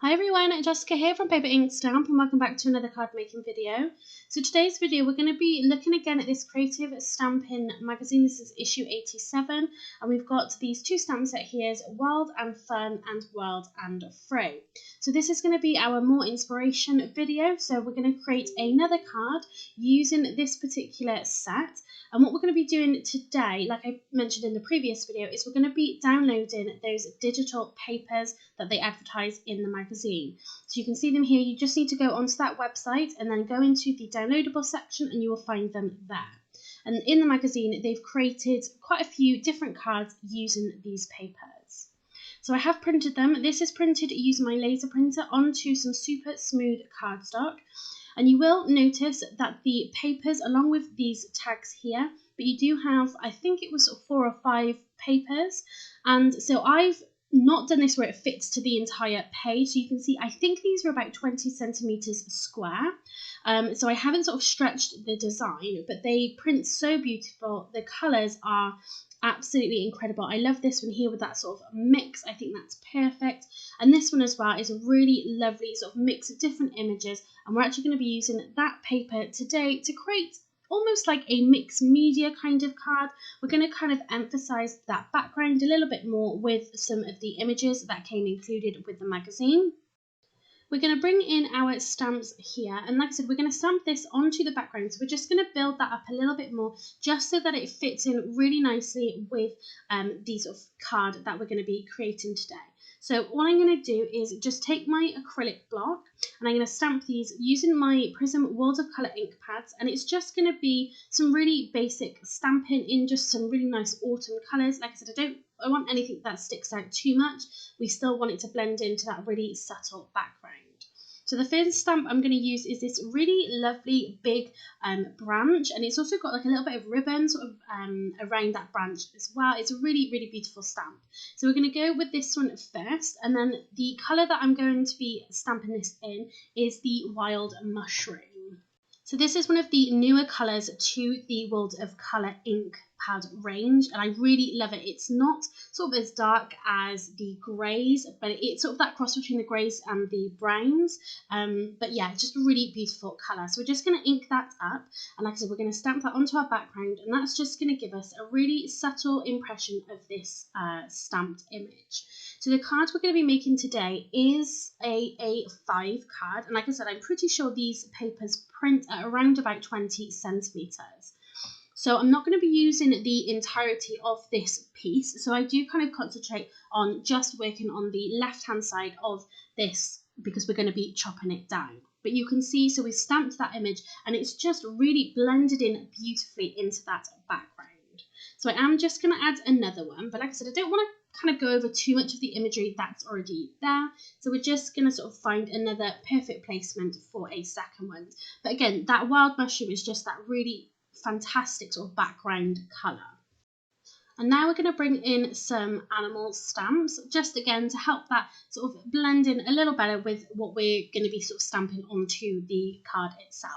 Hi everyone, Jessica here from Paper Ink Stamp and welcome back to another card making video. So today's video we're going to be looking again at this creative stamping magazine. This is issue 87 and we've got these two stamp set here, Wild and Fun and Wild and Free. So this is going to be our more inspiration video. So we're going to create another card using this particular set. And what we're going to be doing today, like I mentioned in the previous video, is we're going to be downloading those digital papers that they advertise in the magazine. So you can see them here. You just need to go onto that website and then go into the downloadable section and you will find them there. And in the magazine, they've created quite a few different cards using these papers. So I have printed them. This is printed using my laser printer onto some super smooth cardstock. And you will notice that the papers, along with these tags here, but you do have, I think it was 4 or 5 papers. And so I've not done this where it fits to the entire page. So you can see, I think these are about 20 centimeters square. So I haven't sort of stretched the design, but they print so beautiful. The colors are absolutely incredible. I love this one here with that sort of mix. I think that's perfect. And this one as well is a really lovely sort of mix of different images. And we're actually going to be using that paper today to create almost like a mixed media kind of card. We're going to kind of emphasize that background a little bit more with some of the images that came included with the magazine. We're going to bring in our stamps here, and like I said, we're going to stamp this onto the background. So we're just going to build that up a little bit more just so that it fits in really nicely with the sort of card that we're going to be creating today. So what I'm going to do is just take my acrylic block and I'm going to stamp these using my Prism World of Colour ink pads, and it's just going to be some really basic stamping in just some really nice autumn colours. Like I said, I want anything that sticks out too much. We still want it to blend into that really subtle background. So the first stamp I'm going to use is this really lovely big branch, and it's also got like a little bit of ribbon sort of around that branch as well. It's a really, really beautiful stamp. So we're going to go with this one first, and then the colour that I'm going to be stamping this in is the Wild Mushroom. So this is one of the newer colours to the World of Colour ink pad range, and I really love it. It's not sort of as dark as the greys, but it's sort of that cross between the greys and the browns. But yeah, just a really beautiful colour. So we're just going to ink that up, and like I said, we're going to stamp that onto our background, and that's just going to give us a really subtle impression of this stamped image. So the card we're going to be making today is a A5 card, and like I said, I'm pretty sure these papers print at around about 20 centimeters. So I'm not going to be using the entirety of this piece. So I do kind of concentrate on just working on the left-hand side of this because we're going to be chopping it down. But you can see, so we stamped that image and it's just really blended in beautifully into that background. So I am just going to add another one. But like I said, I don't want to kind of go over too much of the imagery that's already there. So we're just going to sort of find another perfect placement for a second one. But again, that wild mushroom is just that really fantastic sort of background colour. And now we're going to bring in some animal stamps, just again to help that sort of blend in a little better with what we're going to be sort of stamping onto the card itself.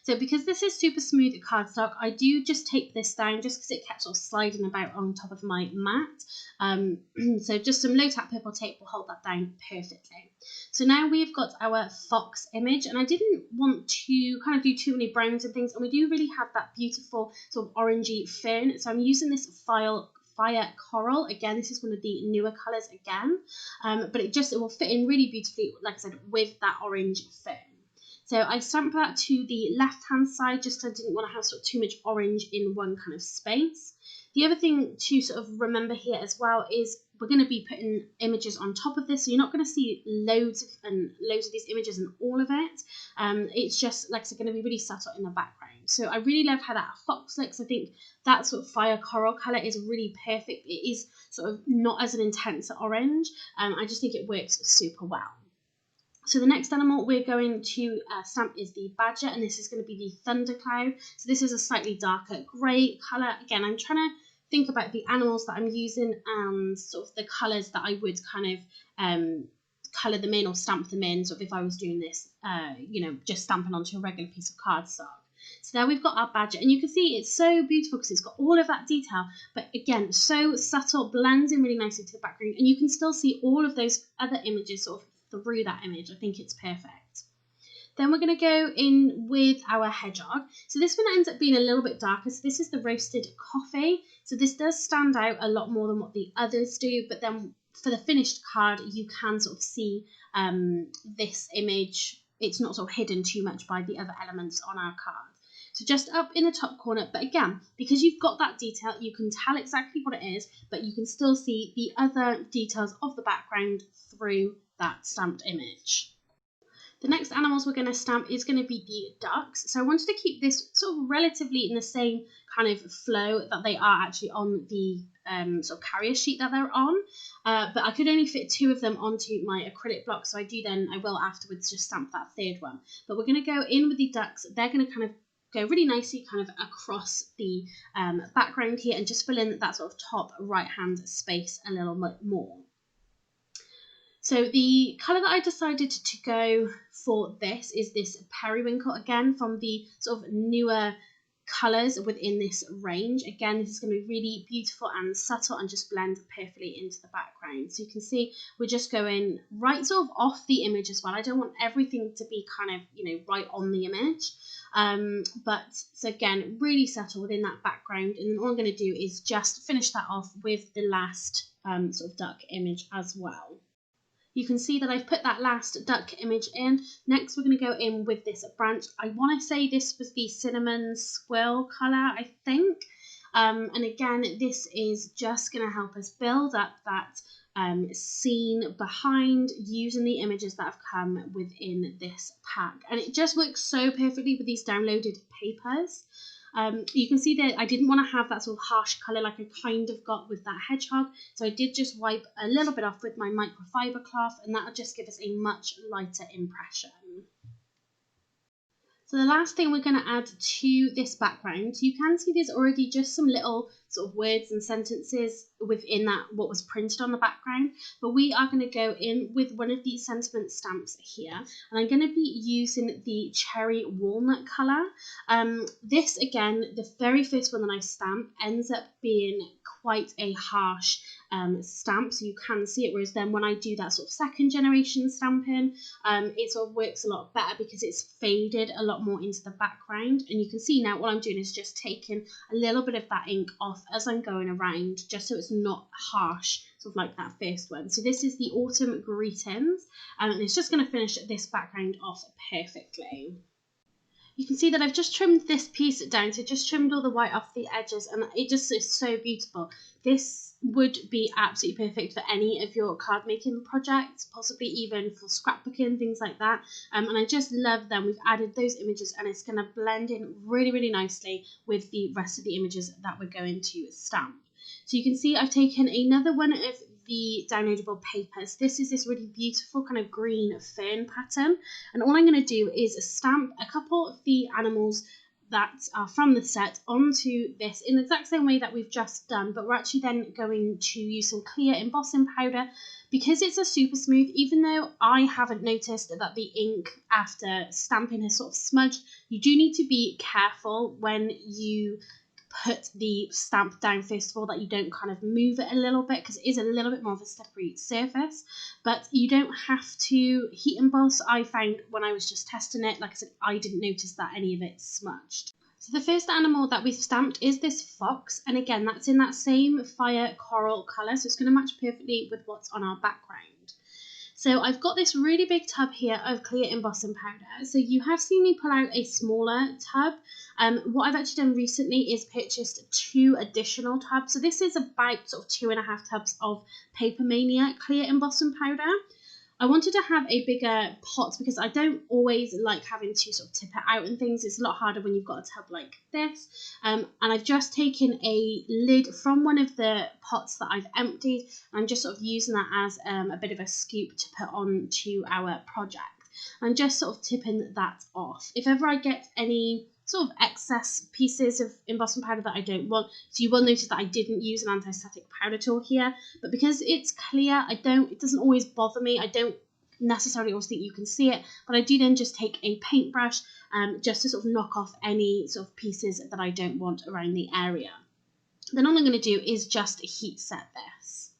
So because this is super smooth cardstock, I do just tape this down just because it kept sort of sliding about on top of my mat. So just some low tap purple tape will hold that down perfectly. So now we've got our fox image, and I didn't want to kind of do too many browns and things, and we do really have that beautiful sort of orangey fern. So I'm using this Fire Coral. Again, this is one of the newer colours again, but it will fit in really beautifully, like I said, with that orange fern. So I stamped that to the left-hand side just because I didn't want to have sort of too much orange in one kind of space. The other thing to sort of remember here as well is we're going to be putting images on top of this, so you're not going to see loads of these images and all of it. It's just like it's going to be really subtle in the background. So I really love how that fox looks. I think that sort of fire coral colour is really perfect. It is sort of not as an intense orange. I just think it works super well. So the next animal we're going to stamp is the badger, and this is going to be the thundercloud. So this is a slightly darker grey colour. Again, I'm trying to think about the animals that I'm using and sort of the colours that I would kind of colour them in or stamp them in. So if I was doing this, just stamping onto a regular piece of cardstock. So there we've got our badger, and you can see it's so beautiful because it's got all of that detail, but again, so subtle, blends in really nicely to the background, and you can still see all of those other images sort of through that image. I think it's perfect. Then we're going to go in with our hedgehog. So this one ends up being a little bit darker. So this is the roasted coffee. So this does stand out a lot more than what the others do. But then for the finished card, you can sort of see this image. It's not sort of hidden too much by the other elements on our card. So just up in the top corner, but again, because you've got that detail, you can tell exactly what it is, but you can still see the other details of the background through that stamped image. The next animals we're going to stamp is going to be the ducks. So I wanted to keep this sort of relatively in the same kind of flow that they are actually on the sort of carrier sheet that they're on. But I could only fit 2 of them onto my acrylic block, so I will afterwards just stamp that 3rd one. But we're going to go in with the ducks. They're going to kind of go really nicely kind of across the background here and just fill in that sort of top right hand space a little bit more. So the colour that I decided to go for this is this periwinkle, again from the sort of newer colours within this range. Again, this is going to be really beautiful and subtle and just blend perfectly into the background. So you can see we're just going right sort of off the image as well. I don't want everything to be kind of, you know, right on the image. But so again, really subtle within that background. And then all I'm going to do is just finish that off with the last sort of duck image as well. You can see that I've put that last duck image in. Next, we're going to go in with this branch. I want to say this was the cinnamon squill colour, I think. And again, this is just going to help us build up that scene behind using the images that have come within this pack. And it just works so perfectly with these downloaded papers. You can see that I didn't want to have that sort of harsh colour like I kind of got with that hedgehog, so I did just wipe a little bit off with my microfiber cloth, and that'll just give us a much lighter impression. So the last thing we're going to add to this background, you can see there's already just some little sort of words and sentences within that what was printed on the background, but we are going to go in with one of these sentiment stamps here, and I'm going to be using the cherry walnut colour. This again, the very first one that I stamp ends up being quite a harsh stamp, so you can see it, whereas then when I do that sort of 2nd generation stamping, it sort of works a lot better because it's faded a lot more into the background. And you can see now what I'm doing is just taking a little bit of that ink off as I'm going around, just so it's not harsh, sort of like that first one. So this is the Autumn Greetings, and it's just going to finish this background off perfectly. You can see that I've just trimmed this piece down, so just trimmed all the white off the edges, and it just is so beautiful. This would be absolutely perfect for any of your card making projects, possibly even for scrapbooking, things like that. And I just love them. We've added those images and it's going to blend in really, really nicely with the rest of the images that we're going to stamp. So you can see I've taken another one of the downloadable papers. This is this really beautiful kind of green fern pattern, and all I'm going to do is stamp a couple of the animals that are from the set onto this in the exact same way that we've just done, but we're actually then going to use some clear embossing powder because it's a super smooth. Even though I haven't noticed that the ink after stamping has sort of smudged, you do need to be careful when you put the stamp down first of all that you don't kind of move it a little bit, because it is a little bit more of a slippery surface. But you don't have to heat emboss. I found when I was just testing it, like I said, I didn't notice that any of it smudged. So the first animal that we've stamped is this fox, and again that's in that same fire coral colour, so it's going to match perfectly with what's on our background. So I've got this really big tub here of clear embossing powder. So you have seen me pull out a smaller tub. What I've actually done recently is purchased 2 additional tubs. So this is about sort of 2.5 tubs of Paper Mania clear embossing powder. I wanted to have a bigger pot because I don't always like having to sort of tip it out and things. It's a lot harder when you've got a tub like this. And I've just taken a lid from one of the pots that I've emptied. I'm just sort of using that as a bit of a scoop to put onto our project. I'm just sort of tipping that off. If ever I get any sort of excess pieces of embossing powder that I don't want, so you will notice that I didn't use an anti-static powder tool here, but because it's clear, it doesn't always bother me. I don't necessarily always think you can see it, but I do then just take a paintbrush just to sort of knock off any sort of pieces that I don't want around the area. Then all I'm going to do is just heat set this.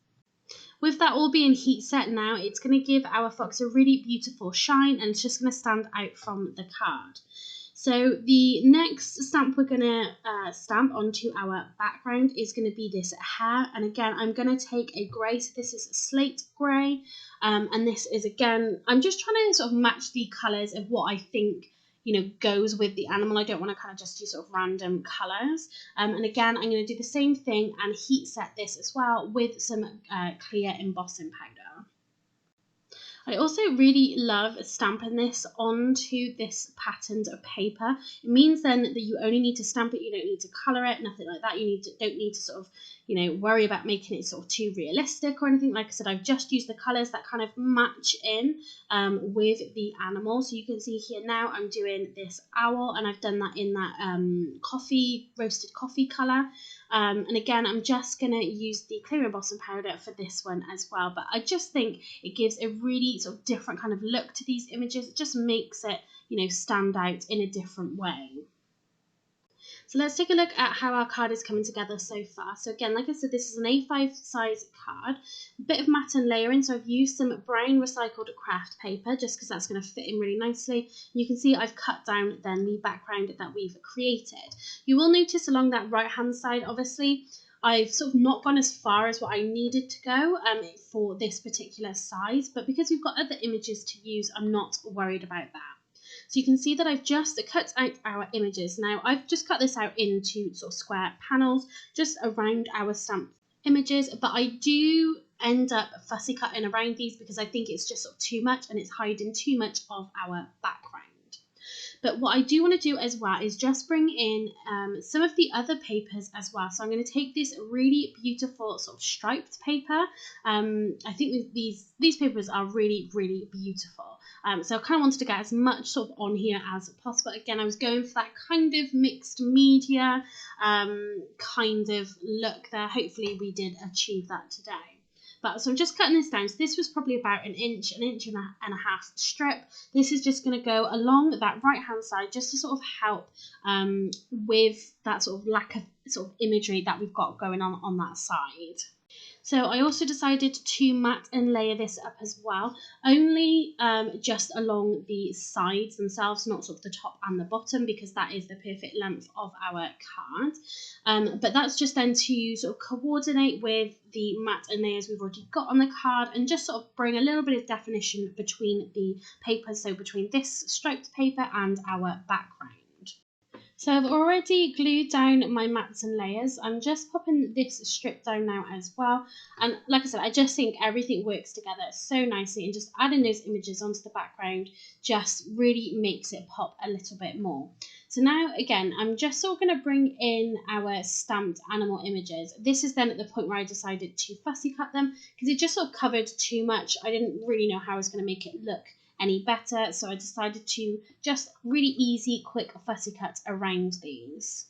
With that all being heat set now, it's going to give our fox a really beautiful shine, and it's just going to stand out from the card. So the next stamp we're going to stamp onto our background is going to be this hare. And again, I'm going to take a grey. So this is a slate grey. And this is, again, I'm just trying to sort of match the colours of what I think, goes with the animal. I don't want to kind of just use sort of random colours. And again, I'm going to do the same thing and heat set this as well with some clear embossing powder. I also really love stamping this onto this patterned paper. It means then that you only need to stamp it, you don't need to colour it, nothing like that. Don't need to sort of, worry about making it sort of too realistic or anything. Like I said, I've just used the colours that kind of match in with the animal. So you can see here now I'm doing this owl, and I've done that in that roasted coffee colour. And again, I'm just going to use the clear embossing powder for this one as well. But I just think it gives a really sort of different kind of look to these images. It just makes it, stand out in a different way. So let's take a look at how our card is coming together so far. So again, like I said, this is an A5 size card, a bit of matte and layering. So I've used some brown recycled craft paper just because that's going to fit in really nicely. You can see I've cut down then the background that we've created. You will notice along that right hand side, obviously, I've sort of not gone as far as what I needed to go for this particular size, but because we've got other images to use, I'm not worried about that. So you can see that I've just cut out our images. Now I've just cut this out into sort of square panels just around our stamped images, but I do end up fussy cutting around these because I think it's just sort of too much and it's hiding too much of our background. But what I do want to do as well is just bring in some of the other papers as well. So I'm going to take this really beautiful sort of striped paper. I think these papers are really, really beautiful. So I kind of wanted to get as much sort of on here as possible. Again, I was going for that kind of mixed media kind of look there. Hopefully we did achieve that today. But so I'm just cutting this down. So this was probably about an inch and a half strip. This is just going to go along that right hand side just to sort of help with that sort of lack of sort of imagery that we've got going on that side. So I also decided to matte and layer this up as well, only just along the sides themselves, not sort of the top and the bottom, because that is the perfect length of our card. But that's just then to sort of coordinate with the matte and layers we've already got on the card and just sort of bring a little bit of definition between the papers, so between this striped paper and our background. So I've already glued down my mats and layers. I'm just popping this strip down now as well. And like I said, I just think everything works together so nicely, and just adding those images onto the background just really makes it pop a little bit more. So now, again, I'm just sort of going to bring in our stamped animal images. This is then at the point where I decided to fussy cut them because it just sort of covered too much. I didn't really know how I was going to make it look any better, so I decided to just really easy, quick fussy cut around these.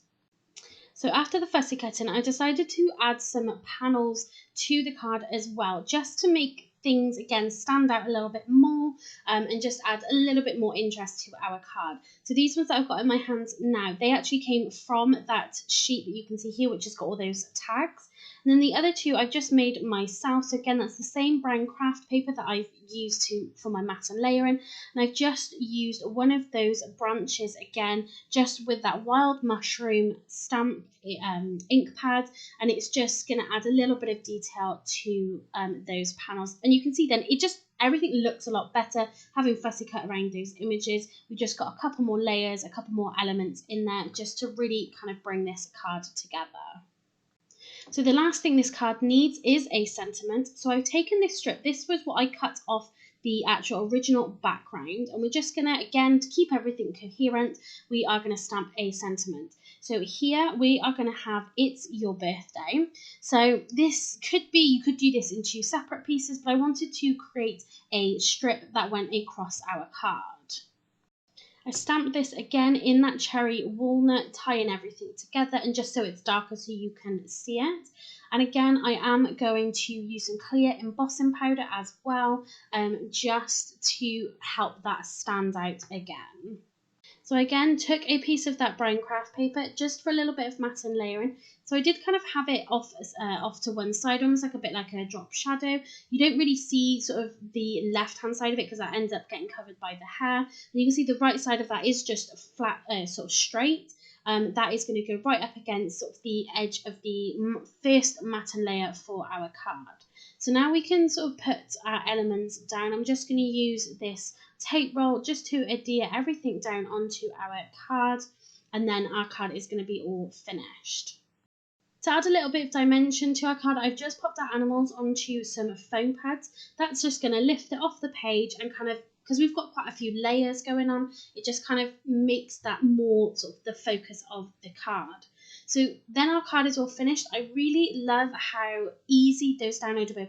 So after the fussy cutting, I decided to add some panels to the card as well, just to make things again stand out a little bit more and just add a little bit more interest to our card. So these ones that I've got in my hands now, they actually came from that sheet that you can see here, which has got all those tags. And then the other two I've just made myself. So again, that's the same brown craft paper that I've used for my matte and layering. And I've just used one of those branches again, just with that wild mushroom stamp ink pad. And it's just going to add a little bit of detail to those panels. And you can see then everything looks a lot better having fussy cut around those images. We just got a couple more layers, a couple more elements in there just to really kind of bring this card together. So the last thing this card needs is a sentiment. So I've taken this strip. This was what I cut off the actual original background. And we're just going to, again, to keep everything coherent, we are going to stamp a sentiment. So here we are going to have "It's Your Birthday." So this could be, you could do this in two separate pieces, but I wanted to create a strip that went across our card. I stamped this again in that cherry walnut, tying everything together, and just so it's darker so you can see it. And again, I am going to use some clear embossing powder as well, just to help that stand out again. So I again took a piece of that brown craft paper just for a little bit of matte and layering. So I did kind of have it off to one side, almost like a bit like a drop shadow. You don't really see sort of the left-hand side of it because that ends up getting covered by the hair. And you can see the right side of that is just flat, sort of straight. That is going to go right up against sort of the edge of the first matte layer for our card. So now we can sort of put our elements down. I'm just going to use this tape roll just to adhere everything down onto our card, and then our card is going to be all finished. To add a little bit of dimension to our card, I've just popped our animals onto some foam pads. That's just going to lift it off the page and kind of, because we've got quite a few layers going on, it just kind of makes that more sort of the focus of the card. So then our card is all finished. I really love how easy those downloadable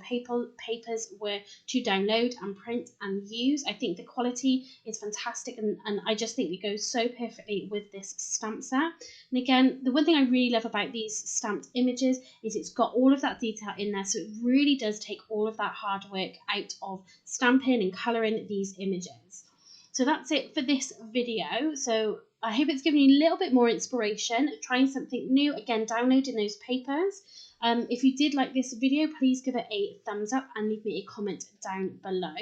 papers were to download and print and use. I think the quality is fantastic, and I just think it goes so perfectly with this stamp set. And again, the one thing I really love about these stamped images is it's got all of that detail in there, so it really does take all of that hard work out of stamping and colouring these images. So that's it for this video. So I hope it's given you a little bit more inspiration, trying something new, again, downloading those papers. If you did like this video, please give it a thumbs up and leave me a comment down below.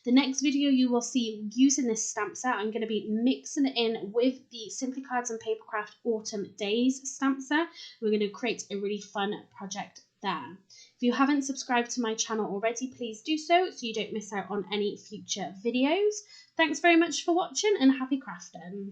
The next video you will see using this stamp set, I'm going to be mixing it in with the Simply Cards and Papercraft Autumn Days stamp set. We're going to create a really fun project there. If you haven't subscribed to my channel already, please do so you don't miss out on any future videos. Thanks very much for watching and happy crafting.